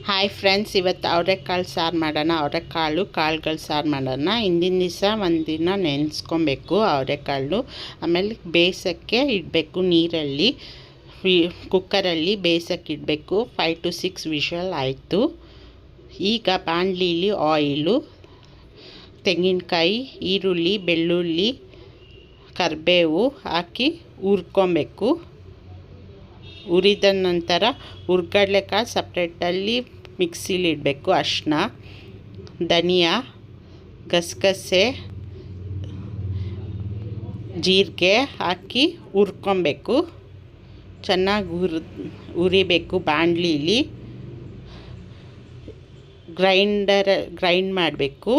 Hi friends, ಇವತ್ತು ಅವರೆಕಾಳು ಸಾರು ಮಾಡೋಣ. ಕಾಳುಗಳು ಸಾರು ಮಾಡೋಣ. ಹಿಂದಿನ ದಿವಸ ಒಂದಿನ ನೆನೆಸ್ಕೊಬೇಕು ಅವರೆಕಾಳು. ಆಮೇಲೆ ಬೇಯಿಸೋಕ್ಕೆ ಇಡಬೇಕು ನೀರಲ್ಲಿ. ಕುಕ್ಕರಲ್ಲಿ ಬೇಯಿಸೋಕ್ಕೆ ಇಡಬೇಕು. 5 to 6 ವಿಷಲ್ ಆಯಿತು. ಈಗ ಬಾಣಲಿಲಿ ಆಯಿಲು, ತೆಂಗಿನಕಾಯಿ, ಈರುಳ್ಳಿ, ಬೆಳ್ಳುಳ್ಳಿ, ಕರಿಬೇವು ಹಾಕಿ ಹುರ್ಕೊಬೇಕು. ಹುರಿದ ನಂತರ ಹುರ್ಗಡ್ಲೆಕಾಳು ಸಪ್ರೇಟಲ್ಲಿ ಮಿಕ್ಸಿಲಿ ಇಡಬೇಕು. ಅರಿಶಿನ, ಧನಿಯಾ, ಗಸಗಸೆ, ಜೀರಿಗೆ ಹಾಕಿ ಹುರ್ಕೊಬೇಕು. ಚೆನ್ನಾಗಿ ಹುರಿಬೇಕು. ಬಾಣಲಿಲಿ ಗ್ರೈಂಡ್ ಮಾಡಬೇಕು.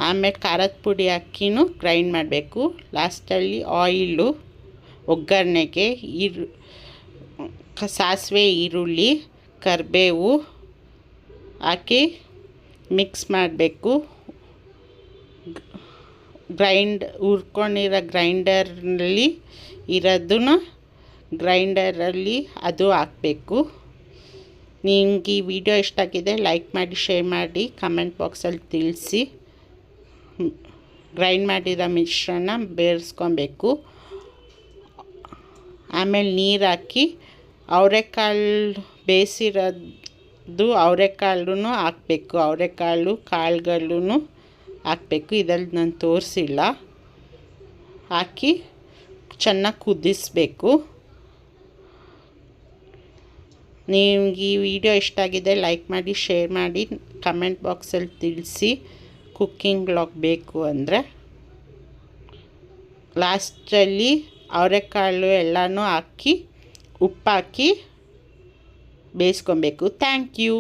ಆಮೇಲೆ ಖಾರದ ಪುಡಿ ಹಾಕಿನೂ ಗ್ರೈಂಡ್ ಮಾಡಬೇಕು. ಲಾಸ್ಟಲ್ಲಿ ಆಯಿಲು, ಒಗ್ಗರಣೆಗೆ ಸಾಸಿವೆ, ಈರುಳ್ಳಿ, ಕರಿಬೇವು ಹಾಕಿ ಮಿಕ್ಸ್ ಮಾಡಬೇಕು. ಹುರ್ಕೊಂಡಿರೋ ಗ್ರೈಂಡರಲ್ಲಿ ಇರೋದನ್ನ ಗ್ರೈಂಡರಲ್ಲಿ ಅದು ಹಾಕಬೇಕು. ನಿಮಗೆ ಈ ವಿಡಿಯೋ ಇಷ್ಟ ಆಗಿದೆ ಲೈಕ್ ಮಾಡಿ, ಶೇರ್ ಮಾಡಿ, ಕಮೆಂಟ್ ಬಾಕ್ಸಲ್ಲಿ ತಿಳಿಸಿ. ಗ್ರೈಂಡ್ ಮಾಡಿರೋ ಮಿಶ್ರಣ ಬೇರಿಸ್ಕೊಬೇಕು. ಆಮೇಲೆ ನೀರು ಹಾಕಿ ಅವರೆಕಾಳು ಬೇಯಿಸಿರೋದು ಅವರೆಕಾಳು ಹಾಕಬೇಕು. ಕಾಳುಗಳನ್ನು ಹಾಕಬೇಕು. ಇದರಲ್ಲಿ ನಾನು ತೋರಿಸಿಲ್ಲ. ಹಾಕಿ ಚೆನ್ನಾಗಿ ಕುದಿಸಬೇಕು. ನಿಮಗೆ ಈ ವಿಡಿಯೋ ಇಷ್ಟ ಆಗಿದೆ ಲೈಕ್ ಮಾಡಿ, ಶೇರ್ ಮಾಡಿ, ಕಮೆಂಟ್ ಬಾಕ್ಸಲ್ಲಿ ತಿಳಿಸಿ. ಕುಕ್ಕಿಂಗ್ ಬ್ಲಾಗ್ ಬೇಕು ಅಂದರೆ ಲಾಸ್ಟಲ್ಲಿ ಅವರೆಕಾಳು ಎಲ್ಲನೂ ಹಾಕಿ ಉಪ್ಪು ಹಾಕಿ ಬೇಯಿಸ್ಕೊಬೇಕು. Thank you.